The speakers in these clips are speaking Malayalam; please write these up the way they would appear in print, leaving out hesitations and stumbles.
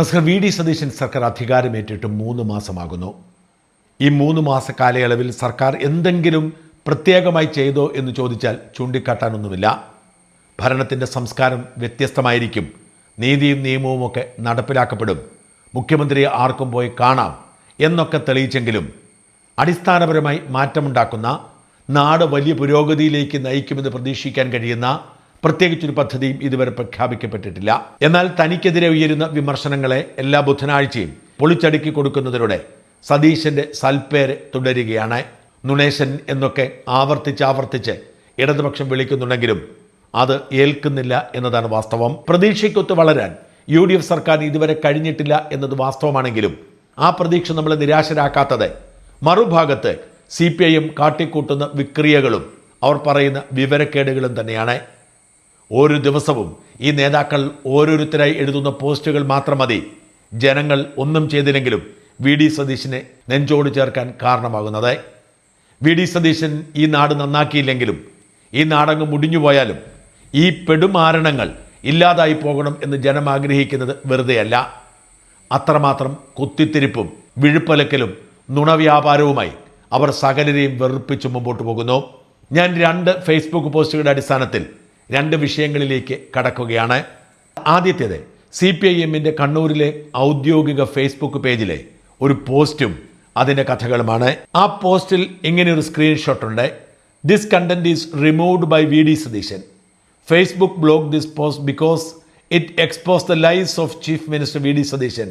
നമസ്കാരം. വി ഡി സതീശൻ സർക്കാർ അധികാരമേറ്റിട്ട് 3 മാസമാകുന്നു. ഈ 3 മാസ കാലയളവിൽ സർക്കാർ എന്തെങ്കിലും പ്രത്യേകമായി ചെയ്തോ എന്ന് ചോദിച്ചാൽ ചൂണ്ടിക്കാട്ടാനൊന്നുമില്ല. ഭരണത്തിൻ്റെ സംസ്കാരം വ്യത്യസ്തമായിരിക്കും. നീതിയും നിയമവുമൊക്കെ നടപ്പിലാക്കപ്പെടും. മുഖ്യമന്ത്രിയെ ആർക്കും പോയി കാണാം എന്നൊക്കെ തെളിയിച്ചെങ്കിലും അടിസ്ഥാനപരമായി മാറ്റമുണ്ടാക്കുന്ന, നാട് വലിയ പുരോഗതിയിലേക്ക് നയിക്കുമെന്ന് പ്രതീക്ഷിക്കാൻ കഴിയുന്ന പ്രത്യേകിച്ചൊരു പദ്ധതിയും ഇതുവരെ പ്രഖ്യാപിക്കപ്പെട്ടിട്ടില്ല. എന്നാൽ തനിക്കെതിരെ ഉയരുന്ന വിമർശനങ്ങളെ എല്ലാ ബുധനാഴ്ചയും പൊളിച്ചടുക്കി കൊടുക്കുന്നതിലൂടെ സതീശൻ്റെ സൽപ്പേര് തുടരുകയാണ്. നുണേശൻ എന്നൊക്കെ ആവർത്തിച്ച് ഇടതുപക്ഷം വിളിക്കുന്നുണ്ടെങ്കിലും അത് ഏൽക്കുന്നില്ല എന്നതാണ് വാസ്തവം. പ്രതീക്ഷയ്ക്കൊത്ത് വളരാൻ UDF സർക്കാരിന് ഇതുവരെ കഴിഞ്ഞിട്ടില്ല എന്നത് വാസ്തവമാണെങ്കിലും ആ പ്രതീക്ഷ നമ്മളെ നിരാശരാക്കാത്തത് മറുഭാഗത്ത് CPIM കാട്ടിക്കൂട്ടുന്ന വിക്രിയകളും അവർ പറയുന്ന വിവരക്കേടുകളും തന്നെയാണ്. ഓരോ ദിവസവും ഈ നേതാക്കൾ ഓരോരുത്തരായി എഴുതുന്ന പോസ്റ്റുകൾ മാത്രം മതി ജനങ്ങൾ ഒന്നും ചെയ്തില്ലെങ്കിലും വി ഡി സതീശനെ നെഞ്ചോട് ചേർക്കാൻ കാരണമാകുന്നത്. വി ഡി സതീശൻ ഈ നാട് നന്നാക്കിയില്ലെങ്കിലും, ഈ നാടങ്ങ് മുടിഞ്ഞുപോയാലും ഈ പെടുമാരണങ്ങൾ ഇല്ലാതായി പോകണം എന്ന് ജനം ആഗ്രഹിക്കുന്നത് വെറുതെയല്ല. അത്രമാത്രം കുത്തിത്തിരിപ്പും വിഴുപ്പലക്കലും നുണവ്യാപാരവുമായി അവർ സകലരെയും വെറുപ്പിച്ച് മുമ്പോട്ട് പോകുന്നു. ഞാൻ 2 ഫേസ്ബുക്ക് പോസ്റ്റുകളുടെ അടിസ്ഥാനത്തിൽ 2 വിഷയങ്ങളിലേക്ക് കടക്കുകയാണ്. ആദ്യത്തേത് CPIMൻ്റെ കണ്ണൂരിലെ ഔദ്യോഗിക ഫേസ്ബുക്ക് പേജിലെ ഒരു പോസ്റ്റും അതിൻ്റെ കഥകളുമാണ്. ആ പോസ്റ്റിൽ ഇങ്ങനെയൊരു സ്ക്രീൻഷോട്ട് ഉണ്ട്. This content is removed by V D Satheesan. Facebook block this post because it expose the lies of chief minister V D Satheesan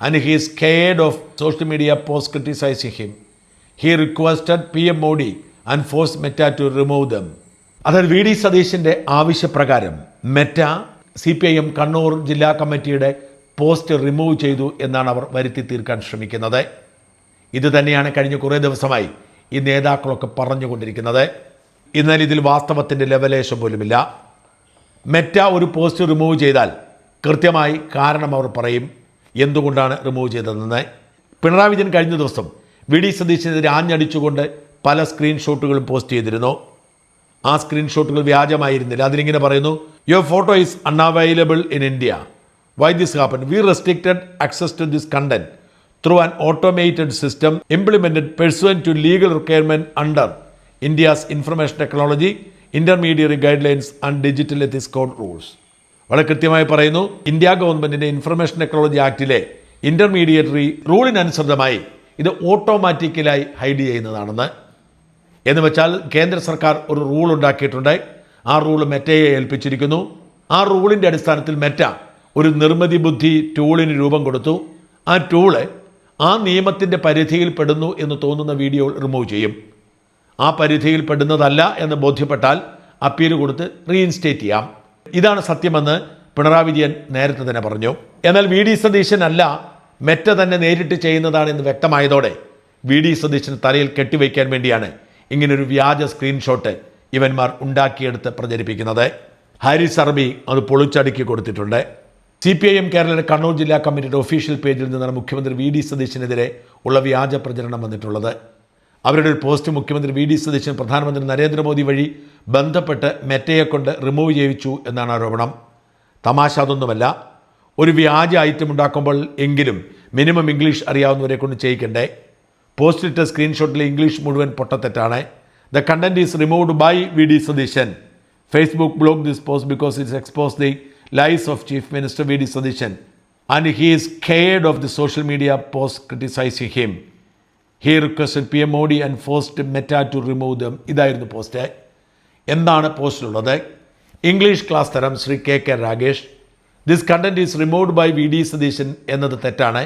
and he is scared of social media post criticising him. He requested PM Modi and force Meta to remove them. അതായത് വി ഡി സതീശൻ്റെ ആവശ്യപ്രകാരം മെറ്റ CPIM കണ്ണൂർ ജില്ലാ കമ്മിറ്റിയുടെ പോസ്റ്റ് റിമൂവ് ചെയ്തു എന്നാണ് അവർ വരുത്തി തീർക്കാൻ ശ്രമിക്കുന്നത്. ഇത് തന്നെയാണ് കഴിഞ്ഞ കുറേ ദിവസമായി ഈ നേതാക്കളൊക്കെ പറഞ്ഞുകൊണ്ടിരിക്കുന്നത്. എന്നാൽ ഇതിൽ വാസ്തവത്തിൻ്റെ ലെവലേശം പോലുമില്ല. മെറ്റ ഒരു പോസ്റ്റ് റിമൂവ് ചെയ്താൽ കൃത്യമായി കാരണം അവർ പറയും എന്തുകൊണ്ടാണ് റിമൂവ് ചെയ്തതെന്ന്. പിണറായി വിജയൻ കഴിഞ്ഞ ദിവസം വി ഡി സതീശനെതിരെ ആഞ്ഞടിച്ചുകൊണ്ട് പല സ്ക്രീൻഷോട്ടുകളും പോസ്റ്റ് ചെയ്തിരുന്നു. ആ സ്ക്രീൻഷോട്ടുകൾ വ്യാജമായിരുന്നില്ല. അതിലിങ്ങനെ പറയുന്നു: your photo is unavailable in India. Why this happen? We restricted access to this content through an automated system implemented pursuant to legal requirement under India's information technology intermediary guidelines and digital ethics code rules. വളരെ കൃത്യമായി പറയുന്നു, ഇന്ത്യ ഗവൺമെന്റിന്റെ ഇൻഫർമേഷൻ ടെക്നോളജി ആക്ടിലെ ഇന്റർമീഡിയറി റൂളിനനുസൃതമായി ഇത് ഓട്ടോമാറ്റിക്കലായി ഹൈഡ് ചെയ്യുന്നതാണെന്ന്. എന്ന് വെച്ചാൽ കേന്ദ്ര സർക്കാർ ഒരു റൂൾ ഉണ്ടാക്കിയിട്ടുണ്ട്. ആ റൂൾ മെറ്റയെ ഏൽപ്പിച്ചിരിക്കുന്നു. ആ റൂളിൻ്റെ അടിസ്ഥാനത്തിൽ മെറ്റ ഒരു നിർമ്മിതി ബുദ്ധി ടൂളിന് രൂപം കൊടുത്തു. ആ ടൂള് ആ നിയമത്തിൻ്റെ പരിധിയിൽ പെടുന്നു എന്ന് തോന്നുന്ന വീഡിയോ റിമൂവ് ചെയ്യും. ആ പരിധിയിൽ പെടുന്നതല്ല എന്ന് ബോധ്യപ്പെട്ടാൽ അപ്പീൽ കൊടുത്ത് റീഇൻസ്റ്റേറ്റ് ചെയ്യാം. ഇതാണ് സത്യമെന്ന് പിണറായി വിജയൻ നേരത്തെ തന്നെ പറഞ്ഞു. എന്നാൽ വി ഡി സതീശൻ അല്ല, മെറ്റ തന്നെ നേരിട്ട് ചെയ്യുന്നതാണ് എന്ന് വ്യക്തമായതോടെ വി ഡി സതീശന് തലയിൽ കെട്ടിവയ്ക്കാൻ വേണ്ടിയാണ് ഇങ്ങനൊരു വ്യാജ സ്ക്രീൻഷോട്ട് ഇവന്മാർ ഉണ്ടാക്കിയെടുത്ത് പ്രചരിപ്പിക്കുന്നത്. ഹാരിസ് അറബി അത് പൊളിച്ചടുക്കി കൊടുത്തിട്ടുണ്ട്. CPIM കേരളയുടെ കണ്ണൂർ ജില്ലാ കമ്മിറ്റിയുടെ ഒഫീഷ്യൽ പേജിൽ നിന്നാണ് മുഖ്യമന്ത്രി വി ഡി സതീശനെതിരെ ഉള്ള വ്യാജ പ്രചരണം വന്നിട്ടുള്ളത്. അവരുടെ ഒരു പോസ്റ്റ് മുഖ്യമന്ത്രി വി ഡി സതീശൻ പ്രധാനമന്ത്രി നരേന്ദ്രമോദി വഴി ബന്ധപ്പെട്ട് മെറ്റയെ കൊണ്ട് റിമൂവ് ചെയ്യിച്ചു എന്നാണ് ആരോപണം. തമാശ അതൊന്നുമല്ല. ഒരു വ്യാജ ഐറ്റം ഉണ്ടാക്കുമ്പോൾ എങ്കിലും മിനിമം ഇംഗ്ലീഷ് അറിയാവുന്നവരെ കൊണ്ട് ചെയ്യിക്കണ്ടേ? പോസ്റ്റിട്ട സ്ക്രീൻഷോട്ടിലെ ഇംഗ്ലീഷ് മുഴുവൻ പൊട്ടത്തെറ്റാണ്. The content is removed by V D Satheesan. Facebook block this post because it's expose the lies of chief minister V D Satheesan and he is scared of the social media post criticising him. He requested PM Modi and forced Meta to remove them. ഇതായിരുന്നു പോസ്റ്റ്. എന്താണ് പോസ്റ്റിലുള്ളത്? ഇംഗ്ലീഷ് ക്ലാസ് തരം Shri KK Ragesh. This content is removed by V D Satheesan എന്നത് തെറ്റാണ്.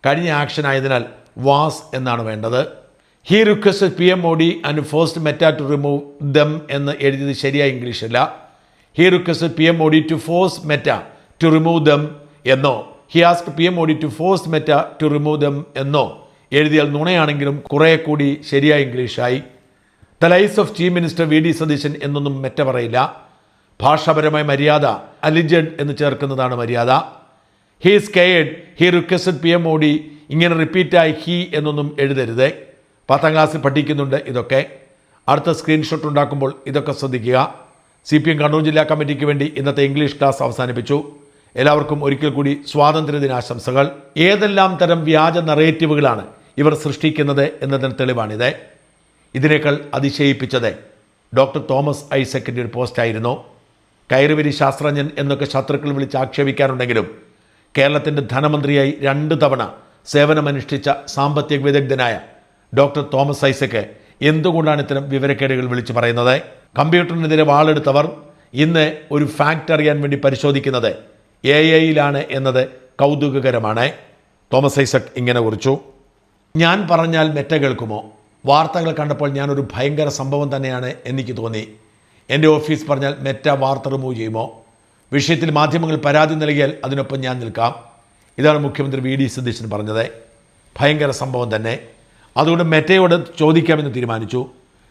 കഴിഞ്ഞ ആക്ഷൻ ആയതിനാൽ വാസ് എന്നാണ് വേണ്ടത്. He requested PM Modi and forced Meta to remove them എന്ന് എഴുതിയത് ശരിയായ ഇംഗ്ലീഷല്ല. He requested PM Modi to force Meta to remove them എന്നോ he asked PM Modi to force Meta to remove them എന്നോ എഴുതിയാൽ നുണയാണെങ്കിലും കുറേ കൂടി ശരിയായ ഇംഗ്ലീഷായി. The lies of chief minister V D Satheesan എന്നൊന്നും മെറ്റ പറയില്ല. ഭാഷാപരമായ മര്യാദ അലിജഡ് എന്ന് ചേർക്കുന്നതാണ് മര്യാദ. He scared, he requested PM Modi, ഇങ്ങനെ റിപ്പീറ്റായി ഹി എന്നൊന്നും എഴുതരുത്. 10ാം ക്ലാസ്സിൽ പഠിക്കുന്നുണ്ട് ഇതൊക്കെ. അടുത്ത സ്ക്രീൻഷോട്ട് ഉണ്ടാക്കുമ്പോൾ ഇതൊക്കെ ശ്രദ്ധിക്കുക. CPM കണ്ണൂർ ജില്ലാ കമ്മിറ്റിക്ക് വേണ്ടി ഇന്നത്തെ ഇംഗ്ലീഷ് ക്ലാസ് അവസാനിപ്പിച്ചു. എല്ലാവർക്കും ഒരിക്കൽ കൂടി സ്വാതന്ത്ര്യദിനാശംസകൾ. ഏതെല്ലാം തരം വ്യാജ നറേറ്റീവുകളാണ് ഇവർ സൃഷ്ടിക്കുന്നത് എന്നതിന് തെളിവാണിത്. ഇതിനേക്കാൾ അതിശയിപ്പിച്ചത് ഡോക്ടർ തോമസ് ഐസക്കിൻ്റെ ഒരു പോസ്റ്റായിരുന്നു. കയറുവരി ശാസ്ത്രജ്ഞൻ എന്നൊക്കെ ശത്രുക്കൾ വിളിച്ച് ആക്ഷേപിക്കാറുണ്ടെങ്കിലും കേരളത്തിൻ്റെ ധനമന്ത്രിയായി 2 തവണ സേവനമനുഷ്ഠിച്ച സാമ്പത്തിക വിദഗ്ധനായ ഡോക്ടർ തോമസ് ഐസക്ക് എന്തുകൊണ്ടാണ് ഇത്തരം വിവരക്കേടുകൾ വിളിച്ചു പറയുന്നത്? കമ്പ്യൂട്ടറിനെതിരെ വാളെടുത്തവർ ഇന്ന് ഒരു ഫാക്ട് അറിയാൻ വേണ്ടി പരിശോധിക്കുന്നത് AI-യിലാണ് എന്നത് കൗതുകകരമാണ്. തോമസ് ഐസക് ഇങ്ങനെ കുറിച്ചു: ഞാൻ പറഞ്ഞാൽ മെറ്റ കേൾക്കുമോ? വാർത്തകൾ കണ്ടപ്പോൾ ഞാനൊരു ഭയങ്കര സംഭവം തന്നെയാണ് എനിക്ക് തോന്നി. എൻ്റെ ഓഫീസ് പറഞ്ഞാൽ മെറ്റ വാർത്ത റിമൂവ് ചെയ്യുമോ? വിഷയത്തിൽ മാധ്യമങ്ങൾ പരാതി നൽകിയാൽ അതിനൊപ്പം ഞാൻ നിൽക്കാം. ഇതാണ് മുഖ്യമന്ത്രി VD സതീശൻ പറഞ്ഞത്. ഭയങ്കര സംഭവം തന്നെ. അതുകൊണ്ട് മെറ്റയോട് ചോദിക്കാമെന്ന് തീരുമാനിച്ചു.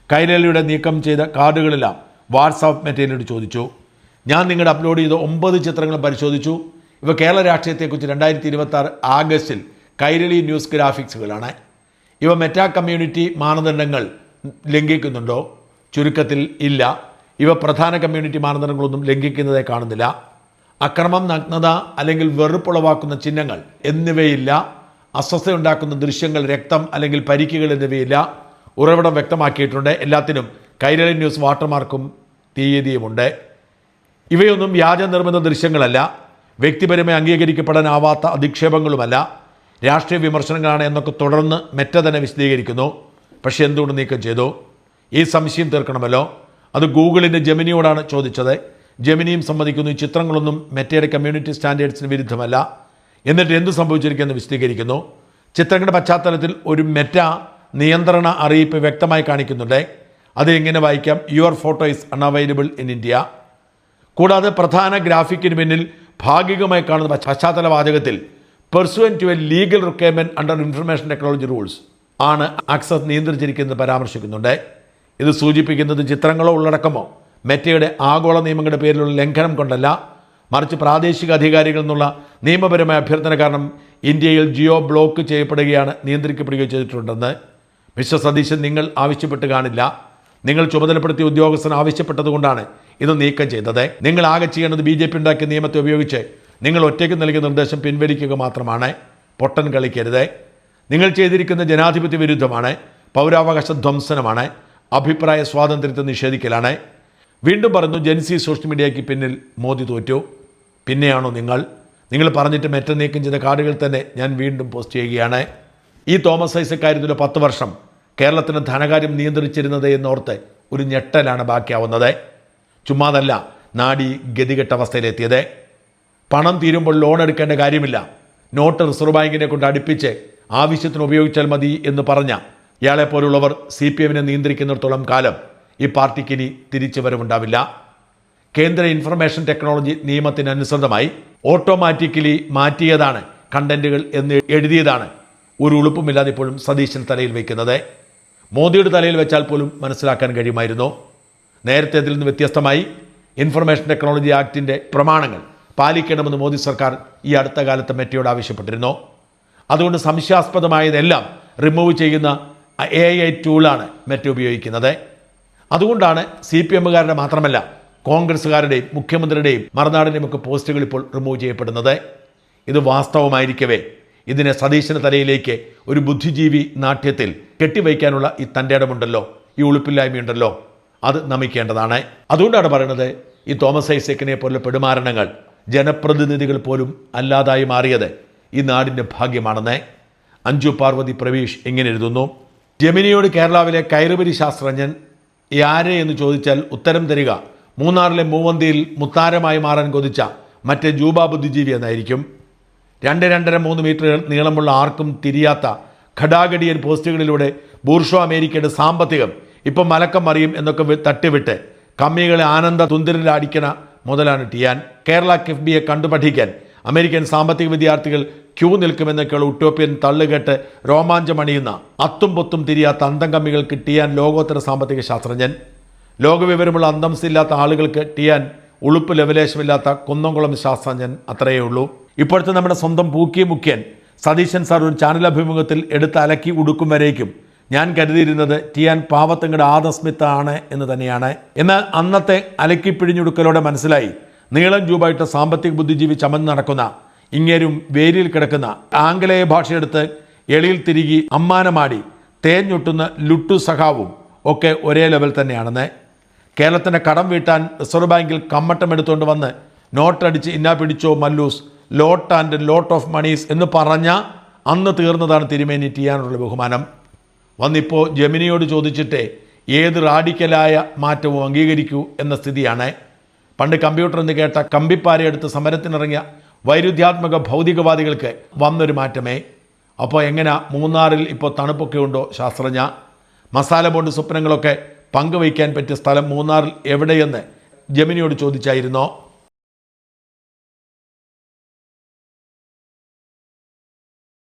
കൈരളിയുടെ നീക്കം ചെയ്ത കാർഡുകളെല്ലാം വാട്സാപ്പ് മെറ്റയിലോട് ചോദിച്ചു. ഞാൻ നിങ്ങളുടെ അപ്ലോഡ് ചെയ്ത 9 ചിത്രങ്ങൾ പരിശോധിച്ചു. ഇവ കേരള രാഷ്ട്രീയത്തെക്കുറിച്ച് 2026 ആഗസ്റ്റിൽ കൈരളി ന്യൂസ് ഗ്രാഫിക്സുകളാണ്. ഇവ മെറ്റ കമ്മ്യൂണിറ്റി മാനദണ്ഡങ്ങൾ ലംഘിക്കുന്നുണ്ടോ? ചുരുക്കത്തിൽ ഇല്ല. ഇവ പ്രധാന കമ്മ്യൂണിറ്റി മാനദണ്ഡങ്ങളൊന്നും ലംഘിക്കുന്നതായി കാണുന്നില്ല. അക്രമം, നഗ്നത അല്ലെങ്കിൽ വെറുപ്പുളവാക്കുന്ന ചിഹ്നങ്ങൾ എന്നിവയില്ല. അസ്വസ്ഥയുണ്ടാക്കുന്ന ദൃശ്യങ്ങൾ, രക്തം അല്ലെങ്കിൽ പരിക്കുകൾ എന്നിവയില്ല. ഉറവിടം വ്യക്തമാക്കിയിട്ടുണ്ട്. എല്ലാത്തിനും കൈരളി ന്യൂസ് വാട്ടർമാർക്കും തീയതിയുമുണ്ട്. ഇവയൊന്നും വ്യാജ നിർമ്മിത ദൃശ്യങ്ങളല്ല, വ്യക്തിപരമായി അംഗീകരിക്കപ്പെടാനാവാത്ത അധിക്ഷേപങ്ങളുമല്ല, രാഷ്ട്രീയ വിമർശനങ്ങളാണ് എന്നൊക്കെ തുടർന്ന് മെറ്റ തന്നെ വിശദീകരിക്കുന്നു. പക്ഷേ എന്തുകൊണ്ട് നീക്കം ചെയ്തു? ഈ സംശയം തീർക്കണമല്ലോ. അത് ഗൂഗിളിൻ്റെ ജെമിനിയോടാണ് ചോദിച്ചത്. ജെമിനിയും സമ്മതിക്കുന്നു ഈ ചിത്രങ്ങളൊന്നും മെറ്റയുടെ കമ്മ്യൂണിറ്റി സ്റ്റാൻഡേർഡ്സിന് വിരുദ്ധമല്ല. എന്നിട്ട് എന്ത് സംഭവിച്ചിരിക്കുമെന്ന് വിശദീകരിക്കുന്നു. ചിത്രങ്ങളുടെ പശ്ചാത്തലത്തിൽ ഒരു മെറ്റ നിയന്ത്രണ അറിയിപ്പ് വ്യക്തമായി കാണിക്കുന്നുണ്ട്. അത് എങ്ങനെ വായിക്കാം? Your photo is unavailable in India. കൂടാതെ പ്രധാന ഗ്രാഫിക്കിന് പിന്നിൽ ഭാഗികമായി കാണുന്ന പശ്ചാത്തല വാചകത്തിൽ pursuant to a legal requirement under information technology rules ആണ് ആക്സസ് നിയന്ത്രിച്ചിരിക്കുന്നത് പരാമർശിക്കുന്നുണ്ട്. ഇത് സൂചിപ്പിക്കുന്നത് ചിത്രങ്ങളോ ഉള്ളടക്കമോ മെറ്റയുടെ ആഗോള നിയമങ്ങളുടെ പേരിലുള്ള ലംഘനം കൊണ്ടല്ല, മറിച്ച് പ്രാദേശിക അധികാരികളിൽ നിന്നുള്ള നിയമപരമായ അഭ്യർത്ഥന കാരണം ഇന്ത്യയിൽ ജിയോ ബ്ലോക്ക് ചെയ്യപ്പെടുകയാണ്, നിയന്ത്രിക്കപ്പെടുകയോ ചെയ്തിട്ടുണ്ടെന്ന്. മിസ്റ്റർ സതീശൻ, നിങ്ങൾ ആവശ്യപ്പെട്ട് കാണില്ല. നിങ്ങൾ ചുമതലപ്പെടുത്തിയ ഉദ്യോഗസ്ഥൻ ആവശ്യപ്പെട്ടതുകൊണ്ടാണ് ഇത് നീക്കം ചെയ്തത്. നിങ്ങൾ ആകെ ചെയ്യേണ്ടത് BJP ഉണ്ടാക്കിയ നിയമത്തെ ഉപയോഗിച്ച് നിങ്ങൾ ഒറ്റയ്ക്ക് നൽകിയ നിർദ്ദേശം പിൻവലിക്കുക മാത്രമാണ്. പൊട്ടൻ കളിക്കരുത്. നിങ്ങൾ ചെയ്തിരിക്കുന്ന ജനാധിപത്യ വിരുദ്ധമാണ്, പൗരാവകാശ ധ്വംസനമാണ്, അഭിപ്രായ സ്വാതന്ത്ര്യത്തെ നിഷേധിക്കലാണ്. വീണ്ടും പറഞ്ഞു, ജെൻസി സോഷ്യൽ മീഡിയയ്ക്ക് പിന്നിൽ മോദി തോറ്റു. പിന്നെയാണോ നിങ്ങൾ പറഞ്ഞിട്ട് മെറ്റ നീക്കം ചെയ്ത കാർഡുകൾ തന്നെ ഞാൻ വീണ്ടും പോസ്റ്റ് ചെയ്യുകയാണ്. ഈ തോമസ് ഐസക് ആയിരുന്നല്ലോ 10 വർഷം കേരളത്തിന് ധനകാര്യം നിയന്ത്രിച്ചിരുന്നത് എന്നോർത്ത് ഒരു ഞെട്ടലാണ് ബാക്കിയാവുന്നത്. ചുമ്മാതല്ല നാടി ഗതികെട്ട അവസ്ഥയിലെത്തിയത്. പണം തീരുമ്പോൾ ലോൺ എടുക്കേണ്ട കാര്യമില്ല, നോട്ട് റിസർവ് ബാങ്കിനെ കൊണ്ട് അടുപ്പിച്ച് ആവശ്യത്തിന് ഉപയോഗിച്ചാൽ മതി എന്ന് പറഞ്ഞ ഇയാളെപ്പോലുള്ളവർ CPM-നെ നിയന്ത്രിക്കുന്നിടത്തോളം കാലം ഈ പാർട്ടിക്ക് ഇനി തിരിച്ചു വരവുണ്ടാവില്ല. കേന്ദ്ര ഇൻഫർമേഷൻ ടെക്നോളജി നിയമത്തിനനുസൃതമായി ഓട്ടോമാറ്റിക്കലി മാറ്റിയതാണ് കണ്ടന്റുകൾ എന്ന് എഴുതിയതാണ് ഒരു ഉളുപ്പുമില്ലാതെ ഇപ്പോഴും സതീശൻ തലയിൽ വയ്ക്കുന്നത്. മോദിയുടെ തലയിൽ വെച്ചാൽ പോലും മനസ്സിലാക്കാൻ കഴിയുമായിരുന്നു. നേരത്തെ അതിൽ നിന്ന് വ്യത്യസ്തമായി ഇൻഫർമേഷൻ ടെക്നോളജി ആക്ടിൻ്റെ പ്രമാണങ്ങൾ പാലിക്കണമെന്ന് മോദി സർക്കാർ ഈ അടുത്ത കാലത്ത് മെറ്റയോട് ആവശ്യപ്പെട്ടിരുന്നു. അതുകൊണ്ട് സംശയാസ്പദമായതെല്ലാം റിമൂവ് ചെയ്യുന്ന AI ടൂളാണ് മെറ്റ ഉപയോഗിക്കുന്നത്. അതുകൊണ്ടാണ് CPM-കാരുടെ മാത്രമല്ല കോൺഗ്രസ്സുകാരുടെയും മുഖ്യമന്ത്രിയുടെയും മറുനാടിൻ്റെയും ഒക്കെ പോസ്റ്റുകൾ ഇപ്പോൾ റിമൂവ് ചെയ്യപ്പെടുന്നത്. ഇത് വാസ്തവമായിരിക്കവേ ഇതിനെ സതീശന് തലയിലേക്ക് ഒരു ബുദ്ധിജീവി നാട്യത്തിൽ കെട്ടിവയ്ക്കാനുള്ള ഈ തൻ്റെ ഇടമുണ്ടല്ലോ, ഈ ഉളുപ്പില്ലായ്മയുണ്ടല്ലോ, അത് നമിക്കേണ്ടതാണ്. അതുകൊണ്ടാണ് പറയുന്നത് ഈ തോമസ് ഐസക്കിനെ പോലുള്ള പെടുമാരണങ്ങൾ ജനപ്രതിനിധികൾ പോലും അല്ലാതായി മാറിയത് ഈ നാടിൻ്റെ ഭാഗ്യമാണെന്ന്. അഞ്ജു പാർവതി പ്രവീഷ് ഇങ്ങനെ എഴുതുന്നു: ജെമിനിയോട് കേരളാവിലെ കയറുവരി ശാസ്ത്രജ്ഞൻ ആരെ എന്ന് ചോദിച്ചാൽ ഉത്തരം തരിക മൂന്നാറിലെ മൂവന്തിയിൽ മുത്താരമായി മാറാൻ കൊതിച്ച മറ്റേ ജൂബ ബുദ്ധിജീവി എന്നായിരിക്കും. 2-2.5 മീറ്റർ നീളമുള്ള ആർക്കും തിരിയാത്ത ഘടാഘടിയൻ പോസ്റ്റുകളിലൂടെ ബൂർഷോ അമേരിക്കയുടെ സാമ്പത്തികം ഇപ്പം മലക്കം മറിയും എന്നൊക്കെ തട്ടിവിട്ട് കമ്മികളെ ആനന്ദ തുന്തിരിലടിക്കണ മുതലാണ് ടിയാൻ. കേരള കിഫ്ബിയെ കണ്ടുപഠിക്കാൻ അമേരിക്കൻ സാമ്പത്തിക വിദ്യാർത്ഥികൾ ക്യൂ നിൽക്കുമെന്നൊക്കെയുള്ള ഉട്ടോപ്യൻ തള്ളുകെട്ട് രോമാഞ്ചമണിയുന്ന അത്തും പൊത്തും തിരിയാത്ത അന്തം കമ്മികൾക്ക് ടിയാൻ ലോകോത്തര സാമ്പത്തിക ശാസ്ത്രജ്ഞൻ. ലോകവിവരമുള്ള അന്തംസില്ലാത്ത ആളുകൾക്ക് ടിയാൻ ഉളുപ്പ് ലെവലേശമില്ലാത്ത കുന്നംകുളം ശാസ്ത്രജ്ഞൻ. അത്രയേ ഉള്ളൂ. ഇപ്പോഴത്തെ നമ്മുടെ സ്വന്തം പൂക്കി മുഖ്യൻ സതീശൻ സാർ ഒരു ചാനൽ അഭിമുഖത്തിൽ എടുത്ത് അലക്കി ഉടുക്കും വരേക്കും ഞാൻ കരുതിയിരുന്നത് ടിയാൻ പാവത്തങ്ങളുടെ ആദസ്മിത്ത് ആണ് എന്ന് തന്നെയാണ്. എന്നാൽ അന്നത്തെ അലക്കി പിഴിഞ്ഞുടുക്കലോടെ മനസ്സിലായി നീളം രൂപമായിട്ട് സാമ്പത്തിക ബുദ്ധിജീവി ചമന്ന് നടക്കുന്ന ഇങ്ങേരും വേരിയിൽ കിടക്കുന്ന ആംഗലേയ ഭാഷയെടുത്ത് എളിയിൽ തിരികി അമ്മാനമാടി തേഞ്ഞൊട്ടുന്ന ലുട്ടു സഖാവും ഒക്കെ ഒരേ ലെവൽ തന്നെയാണെന്ന്. കേരളത്തിൻ്റെ കടം വീട്ടാൻ റിസർവ് ബാങ്കിൽ കമ്മട്ടം എടുത്തുകൊണ്ട് വന്ന് നോട്ടടിച്ച് ഇന്നാ പിടിച്ചോ Mallus lot and lot of monies എന്ന് പറഞ്ഞ അന്ന് തീർന്നതാണ് തിരുമേനി ടിയാനുള്ള ബഹുമാനം. വന്നിപ്പോൾ ജെമിനിയോട് ചോദിച്ചിട്ട് ഏത് റാഡിക്കലായ മാറ്റവും അംഗീകരിക്കൂ എന്ന സ്ഥിതിയാണ്. പണ്ട് കമ്പ്യൂട്ടർ എന്ന് കേട്ട കമ്പിപ്പാരയെടുത്ത് സമരത്തിനിറങ്ങിയ വൈരുദ്ധ്യാത്മക ഭൗതികവാദികൾക്ക് വന്നൊരു മാറ്റമേ. അപ്പോൾ എങ്ങനെ മൂന്നാറിൽ ഇപ്പോൾ തണുപ്പൊക്കെ ഉണ്ടോ ശാസ്ത്രജ്ഞ? മസാല ബോണ്ട് സ്വപ്നങ്ങളൊക്കെ പങ്കുവയ്ക്കാൻ പറ്റിയ സ്ഥലം മൂന്നാറിൽ എവിടെയെന്ന് ജെമിനിയോട് ചോദിച്ചായിരുന്നോ?